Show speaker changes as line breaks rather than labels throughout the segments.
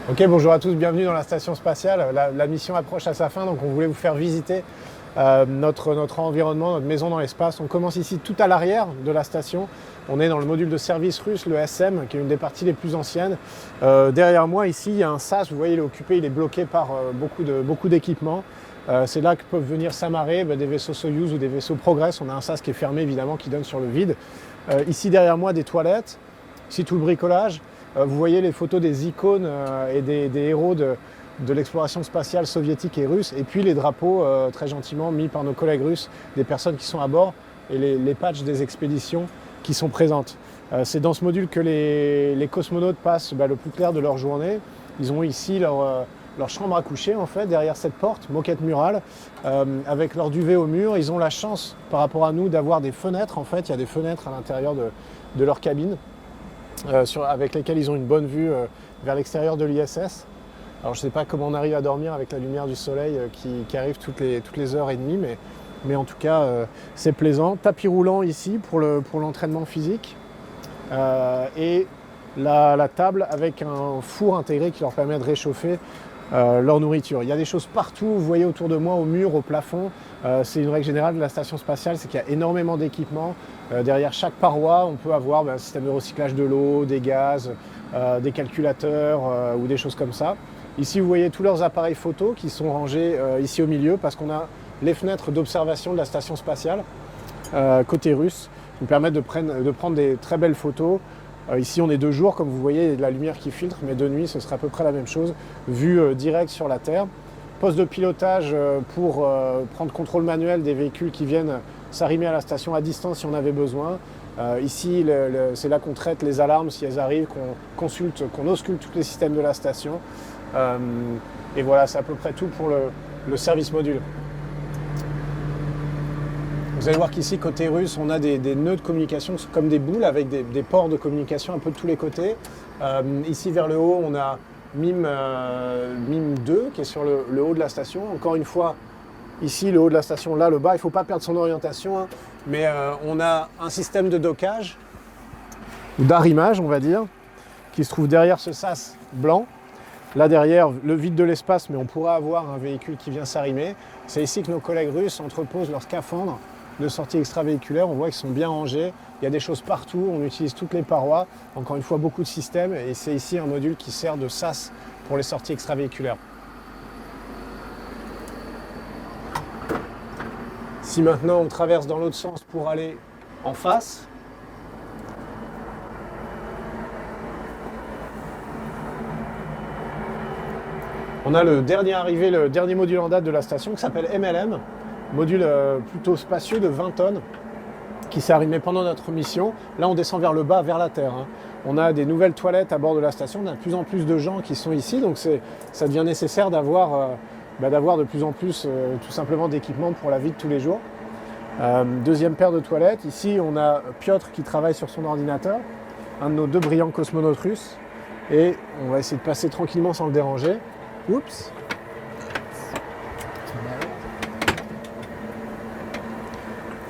Ok, bonjour à tous, bienvenue dans la station spatiale. La mission approche à sa fin, donc on voulait vous faire visiter notre environnement, notre maison dans l'espace. On commence ici tout à l'arrière de la station. On est dans le module de service russe, le SM, qui est une des parties les plus anciennes. Derrière moi, ici, il y a un sas. Vous voyez, il est occupé, il est bloqué par beaucoup d'équipements. C'est là que peuvent venir s'amarrer des vaisseaux Soyuz ou des vaisseaux Progress. On a un sas qui est fermé, évidemment, qui donne sur le vide. Ici, derrière moi, des toilettes. Ici, tout le bricolage. Vous voyez les photos des icônes et des héros de l'exploration spatiale soviétique et russe, et puis les drapeaux très gentiment mis par nos collègues russes, des personnes qui sont à bord, et les patchs des expéditions qui sont présentes. C'est dans ce module que les cosmonautes passent le plus clair de leur journée. Ils ont ici leur chambre à coucher, en fait, derrière cette porte, moquette murale, avec leur duvet au mur. Ils ont la chance, par rapport à nous, d'avoir des fenêtres. En fait, il y a des fenêtres à l'intérieur de leur cabine. Avec lesquels ils ont une bonne vue vers l'extérieur de l'ISS. Alors je ne sais pas comment on arrive à dormir avec la lumière du soleil qui arrive toutes les heures et demie, mais en tout cas c'est plaisant. Tapis roulant ici pour l'entraînement physique et la table avec un four intégré qui leur permet de réchauffer leur nourriture. Il y a des choses partout, vous voyez autour de moi, au mur, au plafond. C'est une règle générale de la station spatiale, c'est qu'il y a énormément d'équipements. Derrière chaque paroi, on peut avoir un système de recyclage de l'eau, des gaz, des calculateurs ou des choses comme ça. Ici, vous voyez tous leurs appareils photo qui sont rangés ici au milieu parce qu'on a les fenêtres d'observation de la station spatiale côté russe qui nous permettent de prendre des très belles photos. Ici, on est de jour, comme vous voyez, il y a de la lumière qui filtre, mais de nuit, ce sera à peu près la même chose, vue directe sur la Terre. Poste de pilotage pour prendre contrôle manuel des véhicules qui viennent s'arrimer à la station à distance si on avait besoin. Ici, c'est là qu'on traite les alarmes si elles arrivent, qu'on ausculte tous les systèmes de la station. Et voilà, c'est à peu près tout pour le service module. Vous allez voir qu'ici, côté russe, on a des nœuds de communication comme des boules avec des ports de communication un peu de tous les côtés. Ici, vers le haut, on a MIM 2 qui est sur le haut de la station. Encore une fois, ici, le haut de la station, là, le bas, il ne faut pas perdre son orientation, hein, mais on a un système de dockage, ou d'arrimage, on va dire, qui se trouve derrière ce sas blanc. Là derrière, le vide de l'espace, mais on pourra avoir un véhicule qui vient s'arrimer. C'est ici que nos collègues russes entreposent leurs scaphandres de sortie extravéhiculaire. On voit qu'ils sont bien rangés. Il y a des choses partout, on utilise toutes les parois. Encore une fois, beaucoup de systèmes. Et c'est ici un module qui sert de sas pour les sorties extravéhiculaires. Si maintenant on traverse dans l'autre sens pour aller en face, on a le dernier arrivé, le dernier module en date de la station qui s'appelle MLM, module plutôt spacieux de 20 tonnes qui s'est arrimé pendant notre mission. Là, on descend vers le bas, vers la Terre. On a des nouvelles toilettes à bord de la station, on a de plus en plus de gens qui sont ici, donc ça devient nécessaire d'avoir de plus en plus tout simplement d'équipements pour la vie de tous les jours. Deuxième paire de toilettes. Ici, on a Piotr qui travaille sur son ordinateur, un de nos deux brillants cosmonautes russes, et on va essayer de passer tranquillement sans le déranger. Oups.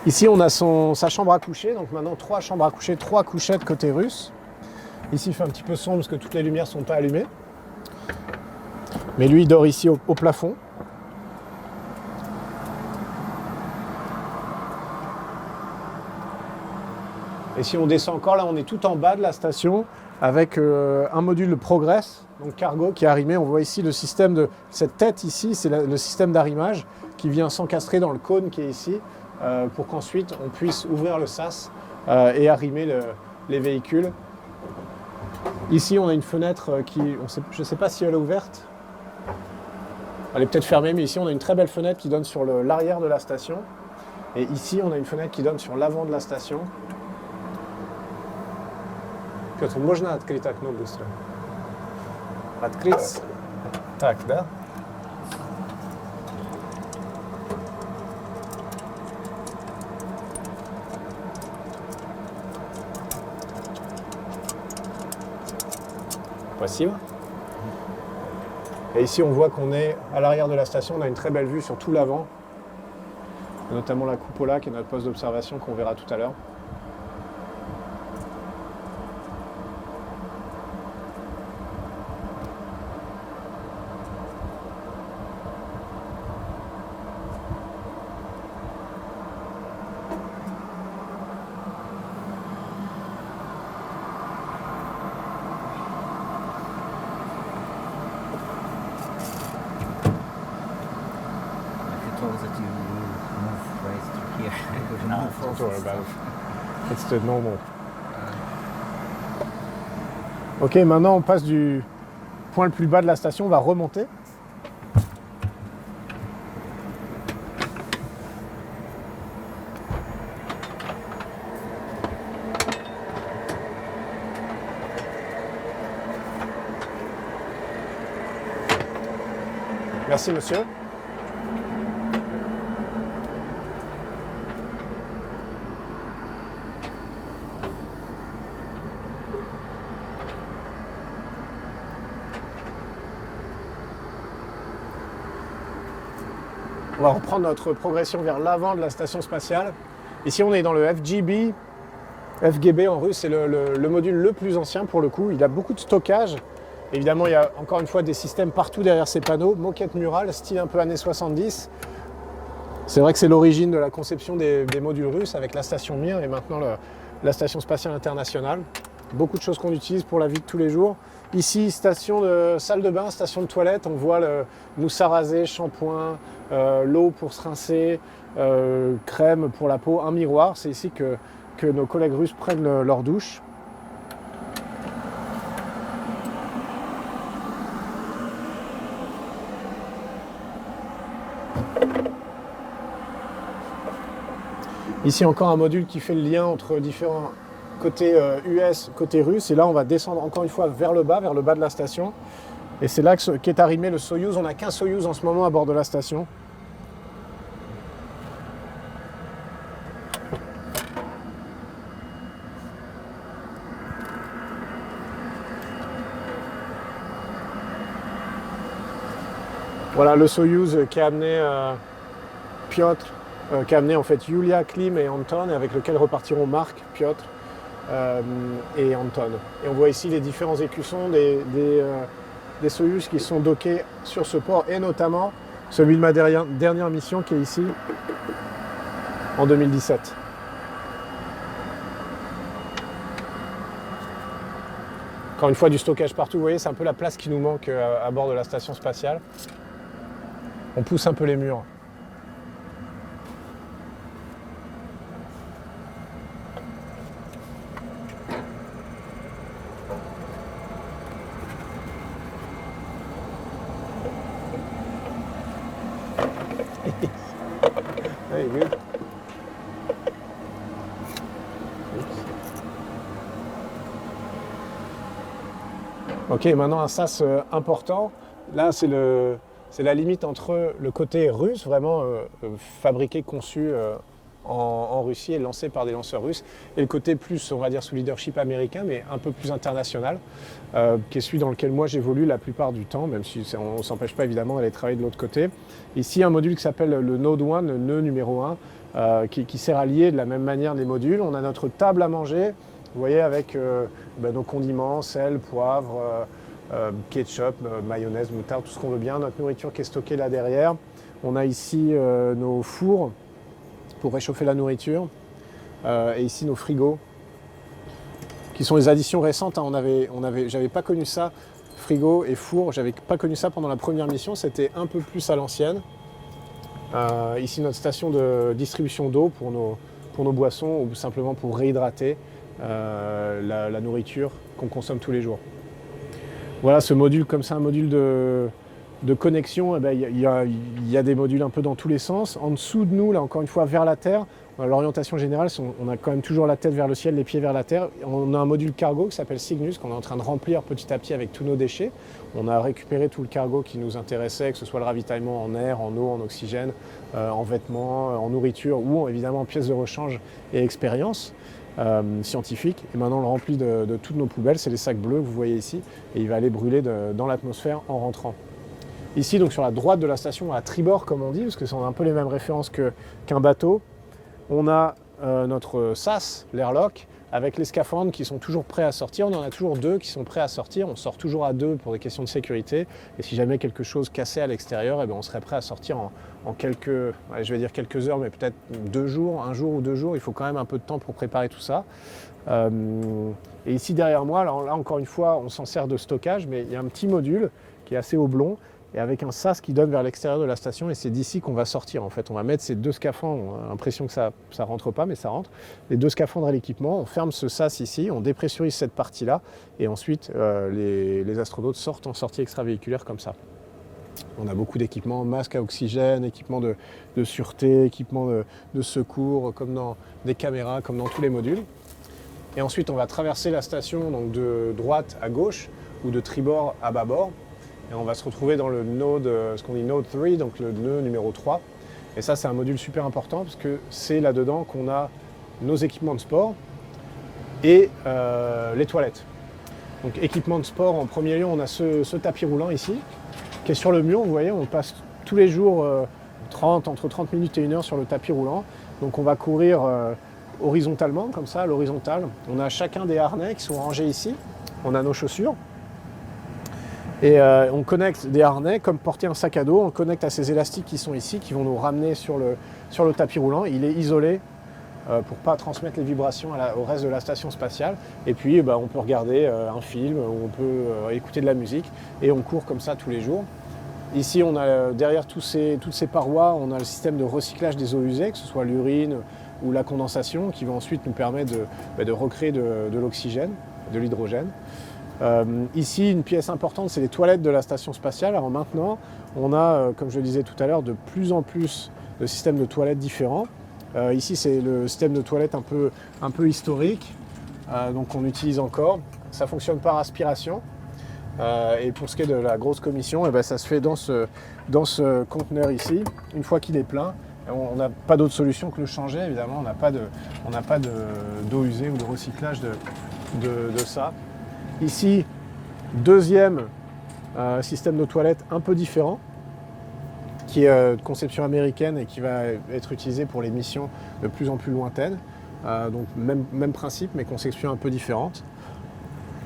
Ici, on a sa chambre à coucher. Donc maintenant, 3 chambres à coucher, 3 couchettes côté russe. Ici, il fait un petit peu sombre parce que toutes les lumières ne sont pas allumées. Mais lui, il dort ici au plafond. Et si on descend encore, là, on est tout en bas de la station avec un module Progress, donc cargo, qui est arrimé. On voit ici le système de cette tête ici, c'est le système d'arrimage qui vient s'encastrer dans le cône qui est ici pour qu'ensuite on puisse ouvrir le sas et arrimer les véhicules. Ici, on a une fenêtre je ne sais pas si elle est ouverte. Elle est peut-être fermée, mais ici, on a une très belle fenêtre qui donne sur l'arrière de la station. Et ici, on a une fenêtre qui donne sur l'avant de la station. Петр, можно открыть окно быстро? Открыть. Так, да? Спасибо. Et ici, on voit qu'on est à l'arrière de la station. On a une très belle vue sur tout l'avant, notamment la cupola qui est notre poste d'observation qu'on verra tout à l'heure. It's normal. Ok, maintenant on passe du point le plus bas de la station, on va remonter. Merci monsieur. On va reprendre notre progression vers l'avant de la station spatiale. Ici, on est dans le FGB. FGB en russe, c'est le module le plus ancien pour le coup. Il a beaucoup de stockage. Évidemment, il y a encore une fois des systèmes partout derrière ces panneaux. Moquette murale, style un peu années 70. C'est vrai que c'est l'origine de la conception des modules russes avec la station Mir et maintenant la station spatiale internationale. Beaucoup de choses qu'on utilise pour la vie de tous les jours. Ici, station de salle de bain, station de toilette, on voit le mousse à raser, shampoing, l'eau pour se rincer, crème pour la peau, un miroir. C'est ici que nos collègues russes prennent leur douche. Ici encore un module qui fait le lien entre différents côté US, côté russe, et là on va descendre encore une fois vers le bas de la station. Et c'est là qu'est arrimé le Soyouz. On n'a qu'un Soyouz en ce moment à bord de la station. Voilà le Soyouz qui a amené Piotr, qui a amené en fait Yulia, Klim et Anton, et avec lequel repartiront Marc, Piotr et Anton. Et on voit ici les différents écussons des Soyouz qui sont dockés sur ce port, et notamment celui de ma dernière mission qui est ici en 2017. Encore une fois du stockage partout, vous voyez, c'est un peu la place qui nous manque à bord de la station spatiale. On pousse un peu les murs. Hey, good. Ok, maintenant un sas important. Là, c'est la limite entre le côté russe, vraiment fabriqué, conçu en Russie et lancé par des lanceurs russes, et le côté plus, on va dire, sous leadership américain, mais un peu plus international, qui est celui dans lequel moi j'évolue la plupart du temps, même si on ne s'empêche pas évidemment d'aller travailler de l'autre côté. Ici, un module qui s'appelle le Node 1, le nœud numéro 1, qui sert à lier de la même manière les modules. On a notre table à manger, vous voyez, avec nos condiments, sel, poivre, ketchup, mayonnaise, moutarde, tout ce qu'on veut bien, notre nourriture qui est stockée là derrière. On a ici nos fours pour réchauffer la nourriture, et ici nos frigos, qui sont des additions récentes. J'avais pas connu ça, frigo et four, j'avais pas connu ça pendant la première mission, c'était un peu plus à l'ancienne. Ici notre station de distribution d'eau pour nos boissons, ou simplement pour réhydrater la nourriture qu'on consomme tous les jours. Voilà ce module, comme ça, un module de connexion. Il y a des modules un peu dans tous les sens. En dessous de nous, là encore une fois, vers la Terre, l'orientation générale, on a quand même toujours la tête vers le ciel, les pieds vers la Terre. On a un module cargo qui s'appelle Cygnus, qu'on est en train de remplir petit à petit avec tous nos déchets. On a récupéré tout le cargo qui nous intéressait, que ce soit le ravitaillement en air, en eau, en oxygène, en vêtements, en nourriture, ou évidemment en pièces de rechange et expérience scientifique. Et maintenant on le remplit de toutes nos poubelles, c'est les sacs bleus que vous voyez ici, et il va aller brûler dans l'atmosphère en rentrant. Ici, donc sur la droite de la station, à tribord comme on dit, parce que c'est un peu les mêmes références qu'un bateau, on a notre SAS, l'airlock, avec les scaphandres qui sont toujours prêts à sortir. On en a toujours deux qui sont prêts à sortir. On sort toujours à deux pour des questions de sécurité. Et si jamais quelque chose cassait à l'extérieur, on serait prêt à sortir en quelques, je vais dire quelques heures, mais peut-être 2 jours, 1 jour ou 2 jours. Il faut quand même un peu de temps pour préparer tout ça. Et ici derrière moi, alors là encore une fois, on s'en sert de stockage, mais il y a un petit module qui est assez oblong et avec un sas qui donne vers l'extérieur de la station, et c'est d'ici qu'on va sortir en fait. On va mettre ces 2 scaphandres, on a l'impression que ça rentre pas, mais ça rentre. Les 2 scaphandres à l'équipement, on ferme ce sas ici, on dépressurise cette partie-là, et ensuite les astronautes sortent en sortie extravéhiculaire comme ça. On a beaucoup d'équipements, masques à oxygène, équipements de sûreté, équipements de secours, comme dans des caméras, comme dans tous les modules. Et ensuite, on va traverser la station donc de droite à gauche ou de tribord à bâbord. Et on va se retrouver dans le node, ce qu'on dit node 3, donc le nœud numéro 3. Et ça, c'est un module super important parce que c'est là-dedans qu'on a nos équipements de sport et les toilettes. Donc équipement de sport, en premier lieu, on a ce tapis roulant ici, qui est sur le mur. Vous voyez, on passe tous les jours entre 30 minutes et 1 heure sur le tapis roulant. Donc on va courir horizontalement, comme ça, à l'horizontale. On a chacun des harnais qui sont rangés ici. On a nos chaussures. Et on connecte des harnais, comme porter un sac à dos, on connecte à ces élastiques qui sont ici, qui vont nous ramener sur le tapis roulant. Il est isolé pour ne pas transmettre les vibrations au reste de la station spatiale. Et puis on peut regarder un film, ou on peut écouter de la musique, et on court comme ça tous les jours. Ici, on a derrière toutes ces parois, on a le système de recyclage des eaux usées, que ce soit l'urine ou la condensation, qui va ensuite nous permettre de recréer de l'oxygène, de l'hydrogène. Ici, une pièce importante, c'est les toilettes de la station spatiale. Alors maintenant, on a, comme je le disais tout à l'heure, de plus en plus de systèmes de toilettes différents. Ici, c'est le système de toilettes un peu historique, donc on utilise encore. Ça fonctionne par aspiration. Et pour ce qui est de la grosse commission, ça se fait dans ce conteneur ici. Une fois qu'il est plein, on n'a pas d'autre solution que le changer, évidemment. On n'a pas d'eau usée ou de recyclage de ça. Ici, deuxième système de toilette un peu différent, qui est de conception américaine et qui va être utilisé pour les missions de plus en plus lointaines. Donc même principe, mais conception un peu différente.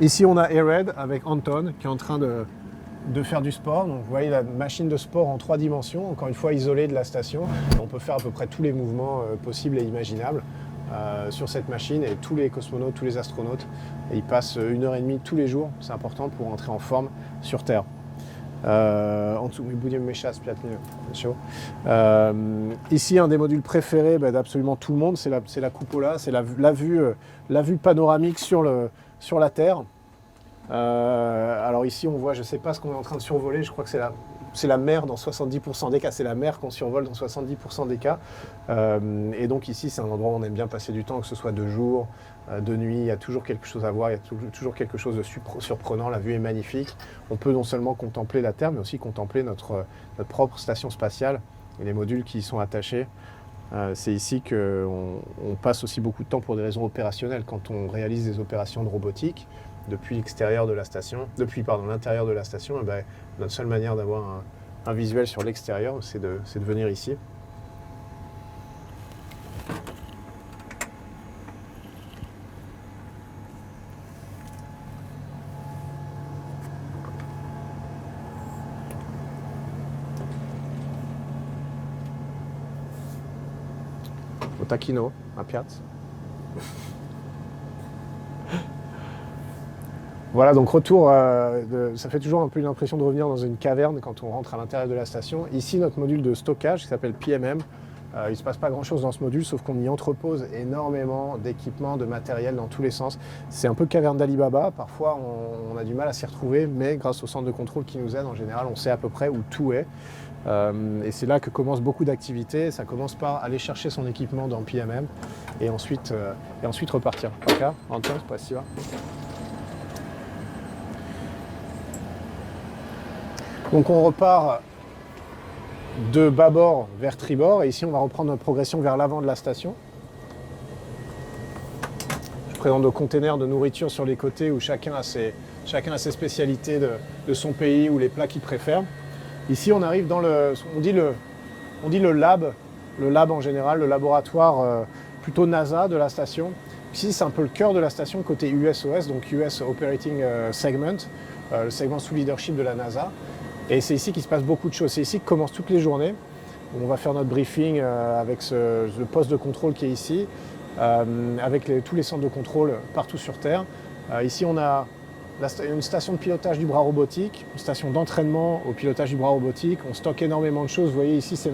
Ici, on a Airhead avec Anton qui est en train de faire du sport. Donc, vous voyez la machine de sport en 3 dimensions, encore une fois isolée de la station. On peut faire à peu près tous les mouvements possibles et imaginables sur cette machine, et tous les cosmonautes, tous les astronautes, ils passent 1h30 tous les jours. C'est important pour entrer en forme sur Terre. Ici, un des modules préférés d'absolument tout le monde, c'est la cupola, c'est la vue panoramique sur la Terre. Alors ici, on voit, je ne sais pas ce qu'on est en train de survoler, je crois que c'est la mer dans 70% des cas, c'est la mer qu'on survole dans 70% des cas. Et donc ici, c'est un endroit où on aime bien passer du temps, que ce soit de jour, de nuit, il y a toujours quelque chose à voir, il y a toujours quelque chose de surprenant, la vue est magnifique. On peut non seulement contempler la Terre, mais aussi contempler notre propre station spatiale et les modules qui y sont attachés. C'est ici qu'on passe aussi beaucoup de temps pour des raisons opérationnelles, quand on réalise des opérations de robotique depuis l'intérieur de la station, notre seule manière d'avoir un visuel sur l'extérieur, c'est de venir ici. Au taquino, à Piazza. Voilà, donc retour, ça fait toujours un peu une impression de revenir dans une caverne quand on rentre à l'intérieur de la station. Ici, notre module de stockage qui s'appelle PMM. Il ne se passe pas grand-chose dans ce module, sauf qu'on y entrepose énormément d'équipements, de matériel dans tous les sens. C'est un peu caverne d'Alibaba. Parfois, on a du mal à s'y retrouver, mais grâce au centre de contrôle qui nous aide, en général, on sait à peu près où tout est. Et c'est là que commencent beaucoup d'activités. Ça commence par aller chercher son équipement dans PMM et ensuite repartir. Ok, Anton, c'est pas si va. Donc on repart de bâbord vers tribord, et ici on va reprendre notre progression vers l'avant de la station. Je présente nos containers de nourriture sur les côtés où chacun a ses spécialités de son pays ou les plats qu'il préfère. Ici on arrive dans on dit le lab en général, le laboratoire plutôt NASA de la station. Ici c'est un peu le cœur de la station côté USOS, donc US Operating Segment, le segment sous leadership de la NASA. Et c'est ici qu'il se passe beaucoup de choses. C'est ici que commencent toutes les journées. On va faire notre briefing avec le poste de contrôle qui est ici, avec tous les centres de contrôle partout sur Terre. Ici, on a une station de pilotage du bras robotique, une station d'entraînement au pilotage du bras robotique. On stocke énormément de choses. Vous voyez ici, c'est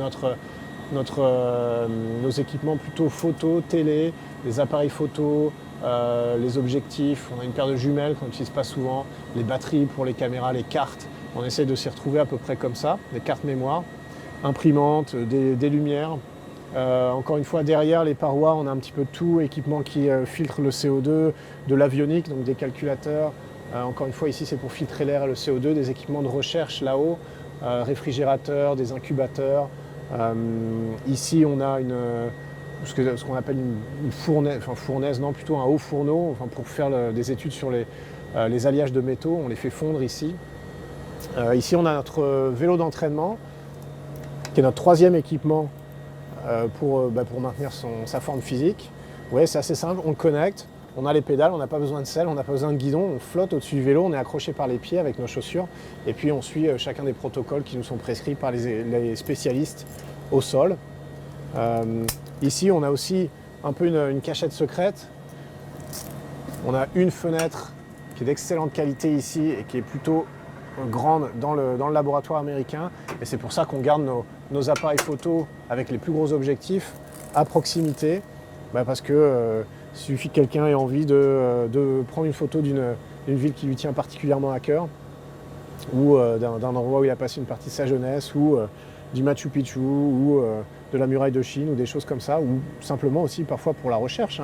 nos équipements plutôt photo, télé, les appareils photo, les objectifs. On a une paire de jumelles qu'on n'utilise pas souvent, les batteries pour les caméras, les cartes. On essaie de s'y retrouver à peu près comme ça, des cartes mémoire, imprimantes, des lumières. Encore une fois, derrière les parois, on a un petit peu de tout, équipement qui filtre le CO2, de l'avionique, donc des calculateurs. Encore une fois, ici, c'est pour filtrer l'air et le CO2, des équipements de recherche là-haut, réfrigérateurs, des incubateurs. Ici, on a ce qu'on appelle une fournaise, non, plutôt un haut fourneau, pour faire des études sur les alliages de métaux. On les fait fondre ici. Ici, on a notre vélo d'entraînement, qui est notre troisième équipement pour maintenir sa forme physique. Vous voyez, c'est assez simple, on le connecte, on a les pédales, on n'a pas besoin de selle, on n'a pas besoin de guidon, on flotte au-dessus du vélo, on est accroché par les pieds avec nos chaussures, et puis on suit chacun des protocoles qui nous sont prescrits par les spécialistes au sol. Ici, on a aussi un peu une cachette secrète. On a une fenêtre qui est d'excellente qualité ici et qui est plutôt grande dans le laboratoire américain, et c'est pour ça qu'on garde nos appareils photo avec les plus gros objectifs à proximité, parce que il suffit que quelqu'un ait envie de prendre une photo d'une ville qui lui tient particulièrement à cœur, ou d'un endroit où il a passé une partie de sa jeunesse, ou du Machu Picchu, ou de la muraille de Chine, ou des choses comme ça, ou simplement aussi parfois pour la recherche,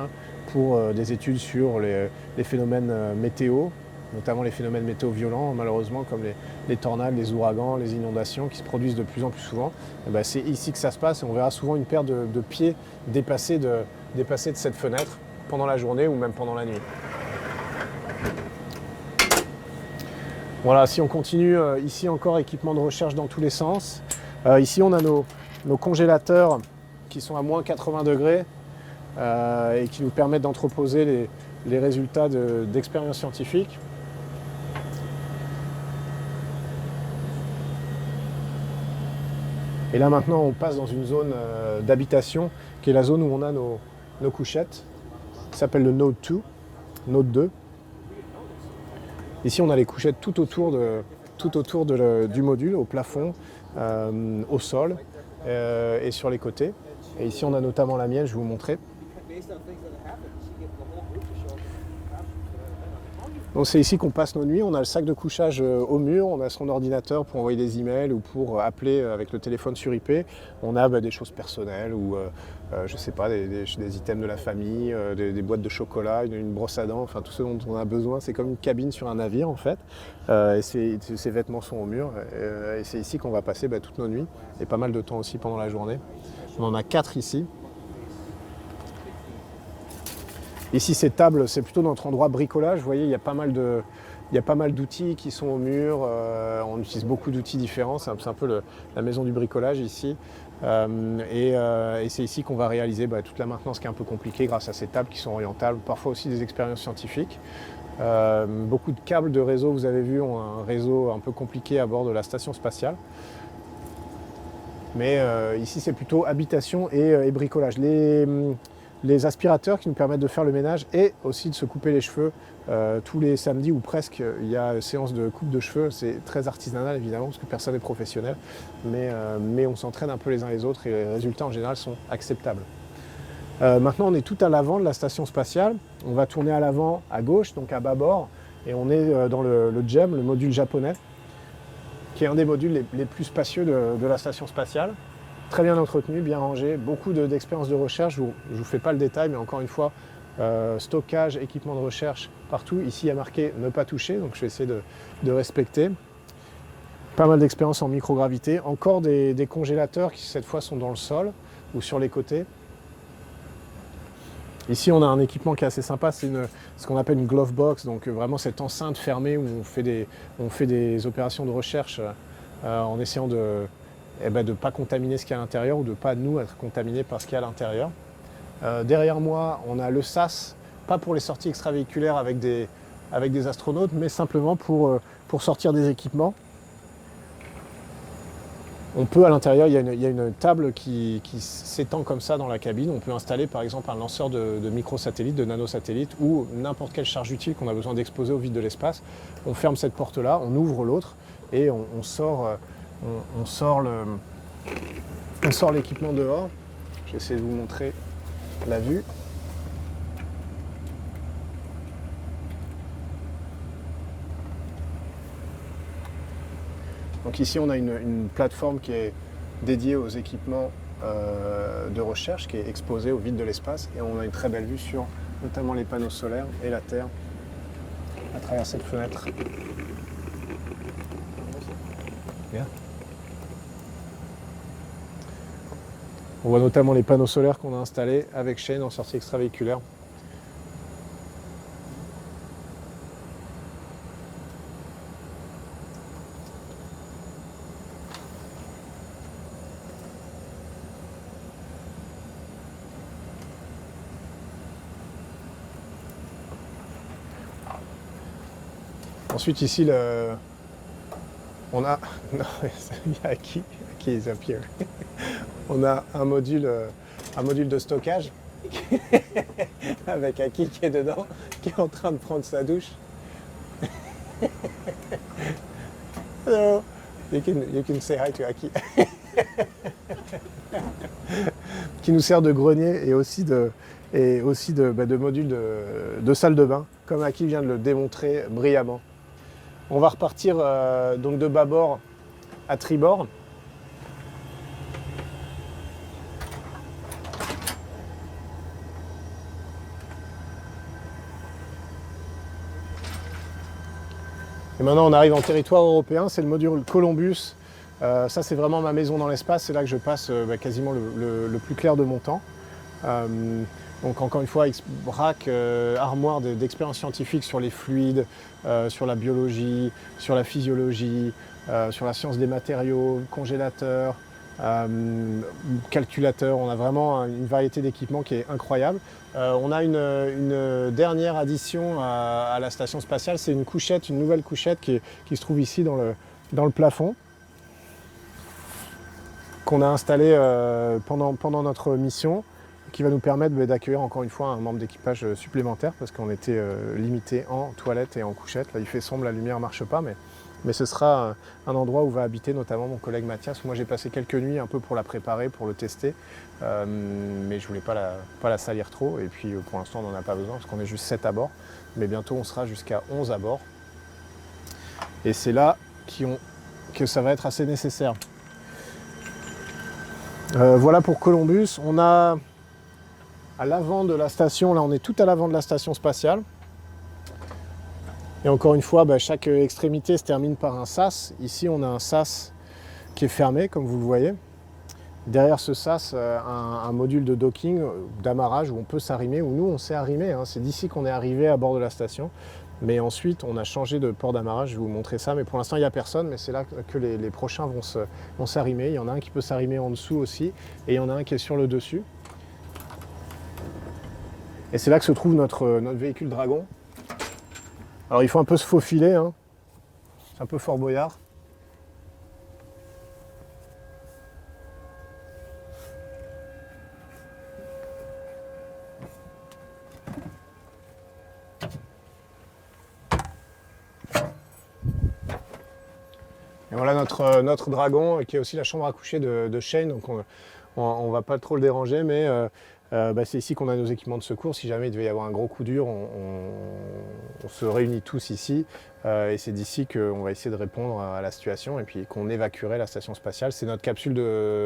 pour des études sur les phénomènes météo, notamment les phénomènes météo violents, malheureusement, comme les tornades, les ouragans, les inondations qui se produisent de plus en plus souvent. C'est ici que ça se passe, et on verra souvent une paire de pieds dépasser de cette fenêtre pendant la journée ou même pendant la nuit. Voilà, si on continue, ici encore équipement de recherche dans tous les sens. Ici on a nos congélateurs qui sont à moins 80 degrés et qui nous permettent d'entreposer les résultats d'expériences scientifiques. Et là maintenant on passe dans une zone d'habitation qui est la zone où on a nos couchettes. Ça s'appelle le Node 2. Ici on a les couchettes tout autour du module, au plafond, au sol et sur les côtés. Et ici on a notamment la mienne, je vais vous montrer. Donc c'est ici qu'on passe nos nuits, on a le sac de couchage au mur, on a son ordinateur pour envoyer des emails ou pour appeler avec le téléphone sur IP. On a des choses personnelles ou je sais pas, des items de la famille, des boîtes de chocolat, une brosse à dents, enfin tout ce dont on a besoin. C'est comme une cabine sur un navire en fait. Et ces vêtements sont au mur et c'est ici qu'on va passer toutes nos nuits et pas mal de temps aussi pendant la journée. On en a 4 ici. Ici, ces tables, c'est plutôt notre endroit bricolage. Vous voyez, il y a pas mal d'outils qui sont au mur. On utilise beaucoup d'outils différents. C'est un peu la maison du bricolage ici. Et c'est ici qu'on va réaliser toute la maintenance qui est un peu compliquée grâce à ces tables qui sont orientables. Parfois aussi des expériences scientifiques. Beaucoup de câbles de réseau, vous avez vu, ont un réseau un peu compliqué à bord de la station spatiale. Mais ici, c'est plutôt habitation et bricolage. Les aspirateurs qui nous permettent de faire le ménage et aussi de se couper les cheveux tous les samedis ou presque. Il y a une séance de coupe de cheveux, c'est très artisanal évidemment parce que personne n'est professionnel, mais on s'entraîne un peu les uns les autres et les résultats en général sont acceptables. Maintenant on est tout à l'avant de la station spatiale, on va tourner à l'avant à gauche, donc à bâbord, et on est dans le GEM, le module japonais, qui est un des modules les plus spacieux de la station spatiale. Très bien entretenu, bien rangé, beaucoup d'expériences de recherche, je ne vous fais pas le détail, mais encore une fois, stockage, équipement de recherche partout. Ici, il y a marqué « ne pas toucher », donc je vais essayer de respecter. Pas mal d'expériences en microgravité, encore des congélateurs qui cette fois sont dans le sol ou sur les côtés. Ici, on a un équipement qui est assez sympa, c'est ce qu'on appelle une glove box, donc vraiment cette enceinte fermée où on fait des opérations de recherche en essayant de ne pas contaminer ce qu'il y a à l'intérieur ou de ne pas nous être contaminés par ce qu'il y a à l'intérieur. Derrière moi, on a le SAS, pas pour les sorties extravéhiculaires avec des astronautes, mais simplement pour sortir des équipements. On peut à l'intérieur, il y a une table qui s'étend comme ça dans la cabine. On peut installer par exemple un lanceur de microsatellites, de nanosatellites ou n'importe quelle charge utile qu'on a besoin d'exposer au vide de l'espace. On ferme cette porte-là, on ouvre l'autre et on sort l'équipement dehors. Je vais essayer de vous montrer la vue. Donc ici, on a une plateforme qui est dédiée aux équipements de recherche, qui est exposée au vide de l'espace. Et on a une très belle vue sur notamment les panneaux solaires et la Terre à travers cette fenêtre. Bien. On voit notamment les panneaux solaires qu'on a installés avec Shane en sortie extravéhiculaire. Ensuite ici, on a... Non, il y a Aki is up here. On a un module de stockage avec Aki qui est dedans, qui est en train de prendre sa douche. Hello, you can say hi to Aki. Qui nous sert de grenier et aussi de module de salle de bain, comme Aki vient de le démontrer brillamment. On va repartir donc de bâbord à tribord. Et maintenant on arrive en territoire européen, c'est le module Columbus. Ça c'est vraiment ma maison dans l'espace, c'est là que je passe quasiment le plus clair de mon temps. Donc encore une fois, braque, armoire d'expériences scientifiques sur les fluides, sur la biologie, sur la physiologie, sur la science des matériaux, congélateur, calculateur. On a vraiment une variété d'équipements qui est incroyable. On a une dernière addition à la station spatiale, c'est une couchette, une nouvelle couchette qui se trouve ici dans le plafond, qu'on a installée pendant notre mission, qui va nous permettre d'accueillir encore une fois un membre d'équipage supplémentaire parce qu'on était limité en toilette et en couchette. Là il fait sombre, la lumière ne marche pas, mais ce sera un endroit où va habiter notamment mon collègue Mathias. Moi j'ai passé quelques nuits un peu pour la préparer, pour le tester, mais je voulais pas la salir trop et puis pour l'instant on n'en a pas besoin parce qu'on est juste 7 à bord, mais bientôt on sera jusqu'à 11 à bord et c'est là que ça va être assez nécessaire. Voilà pour Columbus. On a à l'avant de la station, là on est tout à l'avant de la station spatiale. Et encore une fois, chaque extrémité se termine par un sas. Ici on a un sas qui est fermé, comme vous le voyez. Derrière ce sas, un module de docking, d'amarrage où on peut s'arrimer, où nous on s'est arrimé. C'est d'ici qu'on est arrivé à bord de la station. Mais ensuite on a changé de port d'amarrage, je vais vous montrer ça. Mais pour l'instant il n'y a personne, mais c'est là que les prochains vont s'arrimer. Il y en a un qui peut s'arrimer en dessous aussi, et il y en a un qui est sur le dessus. Et c'est là que se trouve notre véhicule Dragon. Alors il faut un peu se faufiler, c'est un peu Fort Boyard. Et voilà notre Dragon qui est aussi la chambre à coucher de Shane, donc on ne va pas trop le déranger, mais c'est ici qu'on a nos équipements de secours. Si jamais il devait y avoir un gros coup dur, on se réunit tous ici et c'est d'ici qu'on va essayer de répondre à la situation et puis qu'on évacuerait la station spatiale. C'est notre capsule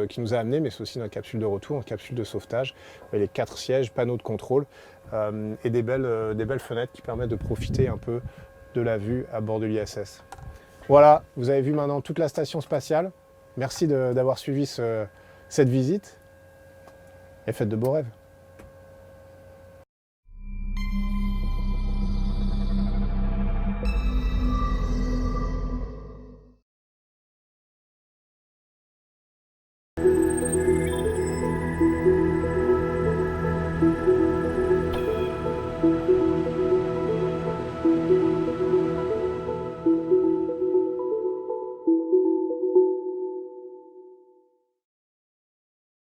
qui nous a amenés, mais c'est aussi notre capsule de retour, notre capsule de sauvetage. Et les 4 sièges, panneaux de contrôle et des belles fenêtres qui permettent de profiter un peu de la vue à bord de l'ISS. Voilà, vous avez vu maintenant toute la station spatiale. Merci d'avoir suivi cette visite et faites de beaux rêves.